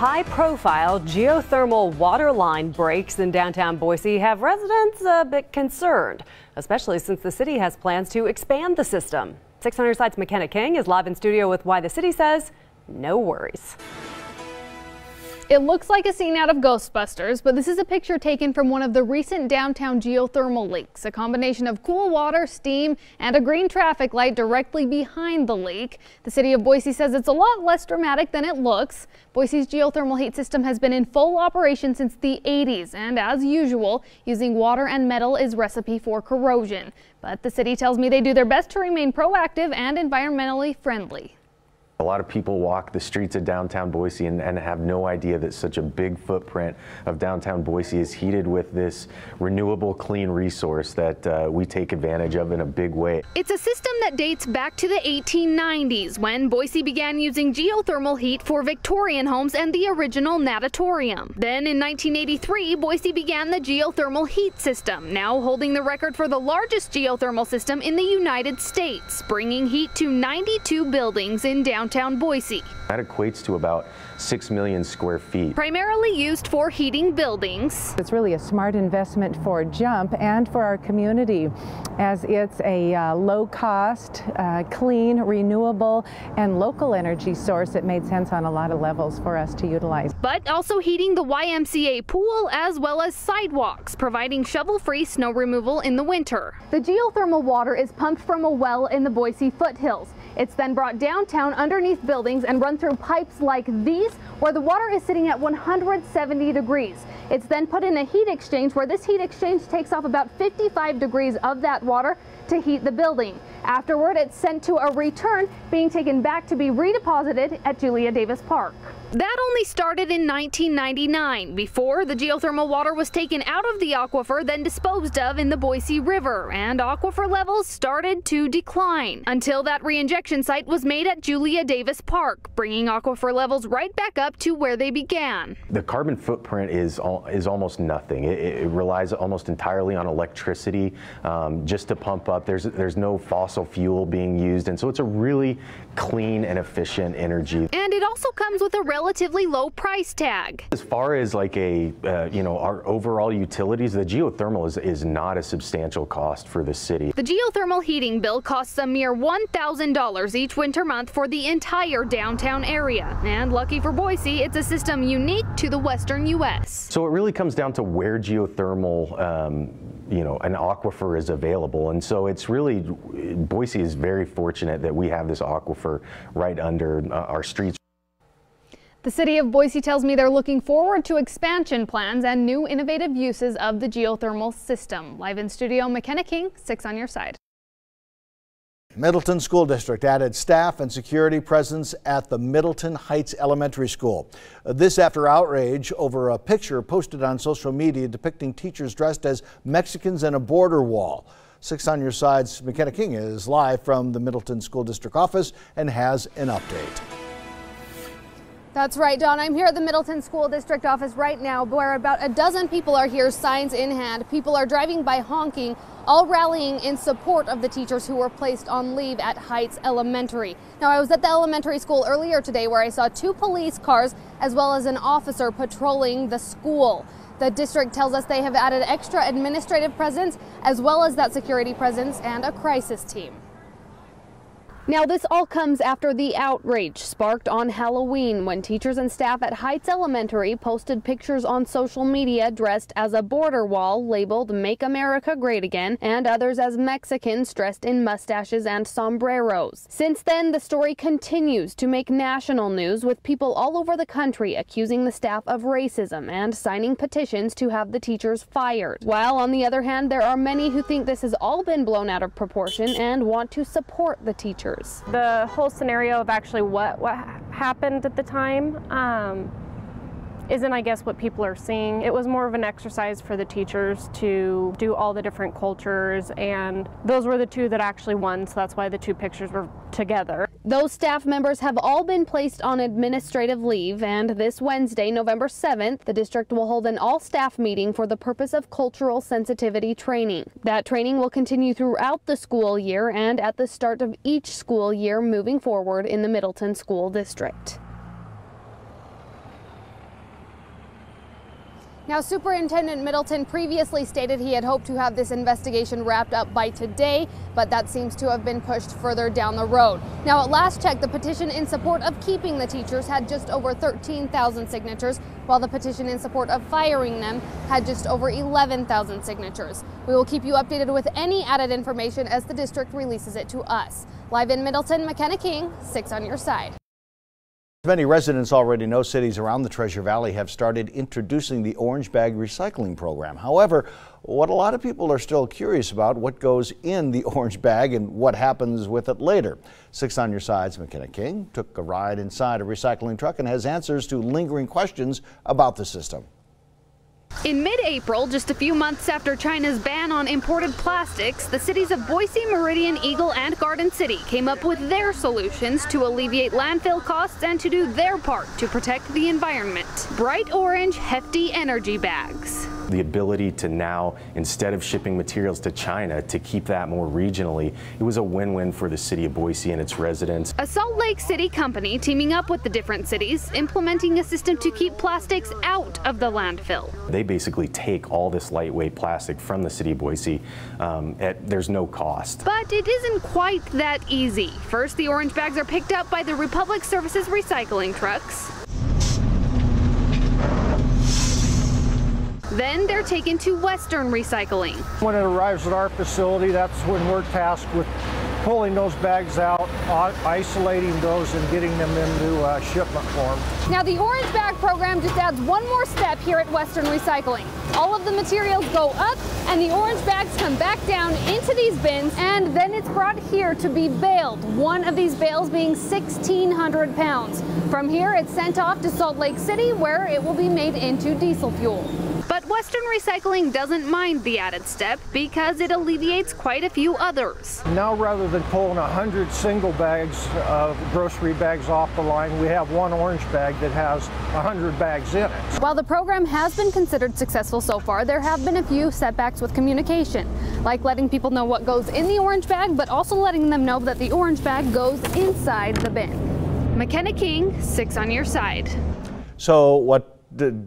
High-profile geothermal water line breaks in downtown Boise have residents a bit concerned, especially since the city has plans to expand the system. 600 Side's McKenna King is live in studio with why the city says no worries. It looks like a scene out of Ghostbusters, but this is a picture taken from one of the recent downtown geothermal leaks. A combination of cool water, steam, and a green traffic light directly behind the leak. The city of Boise says it's a lot less dramatic than it looks. Boise's geothermal heat system has been in full operation since the 80s, and as usual, using water and metal is recipe for corrosion. But the city tells me they do their best to remain proactive and environmentally friendly. A lot of people walk the streets of downtown Boise and have no idea that such a big footprint of downtown Boise is heated with this renewable, clean resource that we take advantage of in a big way. It's a system that dates back to the 1890s when Boise began using geothermal heat for Victorian homes and the original natatorium. Then in 1983, Boise began the geothermal heat system, now holding the record for the largest geothermal system in the United States, bringing heat to 92 buildings in downtown Boise. That equates to about 6 million square feet. Primarily used for heating buildings. It's really a smart investment for Jump and for our community, as it's a low-cost, clean, renewable, and local energy source. It made sense on a lot of levels for us to utilize. But also heating the YMCA pool as well as sidewalks, providing shovel-free snow removal in the winter. The geothermal water is pumped from a well in the Boise foothills. It's then brought downtown underneath buildings and run through pipes like these, where the water is sitting at 170 degrees. It's then put in a heat exchange, where this heat exchange takes off about 55 degrees of that water to heat the building. Afterward, it's sent to a return, being taken back to be redeposited at Julia Davis Park. That only started in 1999. Before, the geothermal water was taken out of the aquifer, then disposed of in the Boise River, and aquifer levels started to decline until that reinjection site was made at Julia Davis Park, bringing aquifer levels right back up to where they began. The carbon footprint is almost nothing. It relies almost entirely on electricity just to pump up. There's no fossil fuel being used, and so it's a really clean and efficient energy. And it also comes with a relatively low price tag. As far as like our overall utilities, the geothermal is not a substantial cost for the city. The geothermal heating bill costs a mere $1,000 each winter month for the entire downtown area. And lucky for Boise, it's a system unique to the western U.S. So it really comes down to where geothermal an aquifer is available, and so it's really, Boise is very fortunate that we have this aquifer right under our streets. The city of Boise tells me they're looking forward to expansion plans and new innovative uses of the geothermal system. Live in studio, McKenna King, 6 on your side. Middleton School District added staff and security presence at the Middleton Heights Elementary School. This after outrage over a picture posted on social media depicting teachers dressed as Mexicans and a border wall. 6 on your side's McKenna King is live from the Middleton School District office and has an update. That's right, Don. I'm here at the Middleton School District office right now, where about a dozen people are here, signs in hand. People are driving by honking, all rallying in support of the teachers who were placed on leave at Heights Elementary. Now, I was at the elementary school earlier today where I saw 2 police cars as well as an officer patrolling the school. The district tells us they have added extra administrative presence as well as that security presence and a crisis team. Now, this all comes after the outrage sparked on Halloween when teachers and staff at Heights Elementary posted pictures on social media dressed as a border wall labeled "Make America Great Again" and others as Mexicans dressed in mustaches and sombreros. Since then, the story continues to make national news, with people all over the country accusing the staff of racism and signing petitions to have the teachers fired. While on the other hand, there are many who think this has all been blown out of proportion and want to support the teachers. The whole scenario of actually what happened at the time isn't, I guess, what people are seeing. It was more of an exercise for the teachers to do all the different cultures, and those were the 2 that actually won, so that's why the 2 pictures were together. Those staff members have all been placed on administrative leave, and this Wednesday, November 7th, the district will hold an all-staff meeting for the purpose of cultural sensitivity training. That training will continue throughout the school year and at the start of each school year moving forward in the Middleton School District. Now, Superintendent Middleton previously stated he had hoped to have this investigation wrapped up by today, but that seems to have been pushed further down the road. Now, at last check, the petition in support of keeping the teachers had just over 13,000 signatures, while the petition in support of firing them had just over 11,000 signatures. We will keep you updated with any added information as the district releases it to us. Live in Middleton, McKenna King, 6 on your side. Many residents already know cities around the Treasure Valley have started introducing the orange bag recycling program. However, what a lot of people are still curious about, what goes in the orange bag and what happens with it later. 6 on your side's McKenna King took a ride inside a recycling truck and has answers to lingering questions about the system. In mid-April, just a few months after China's ban on imported plastics, the cities of Boise, Meridian, Eagle, and Garden City came up with their solutions to alleviate landfill costs and to do their part to protect the environment. Bright orange, hefty energy bags. The ability to now, instead of shipping materials to China, to keep that more regionally, it was a win-win for the city of Boise and its residents. A Salt Lake City company teaming up with the different cities, implementing a system to keep plastics out of the landfill. They basically take all this lightweight plastic from the city of Boise. There's no cost. But it isn't quite that easy. First, the orange bags are picked up by the Republic Services recycling trucks. Then they're taken to Western Recycling. When it arrives at our facility, that's when we're tasked with pulling those bags out, isolating those, and getting them into shipment form. Now, the orange bag program just adds one more step here at Western Recycling. All of the materials go up and the orange bags come back down into these bins, and then it's brought here to be baled. One of these bales being 1,600 pounds. From here, it's sent off to Salt Lake City, where it will be made into diesel fuel. But Western Recycling doesn't mind the added step because it alleviates quite a few others. Now, rather than pulling 100 single bags of grocery bags off the line, we have one orange bag that has 100 bags in it. While the program has been considered successful so far, there have been a few setbacks with communication, like letting people know what goes in the orange bag, but also letting them know that the orange bag goes inside the bin. McKenna King, 6 on your side. So what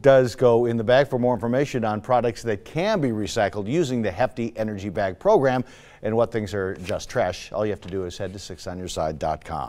does go in the bag? For more information on products that can be recycled using the Hefty Energy Bag program and what things are just trash, all you have to do is head to 6onyourside.com.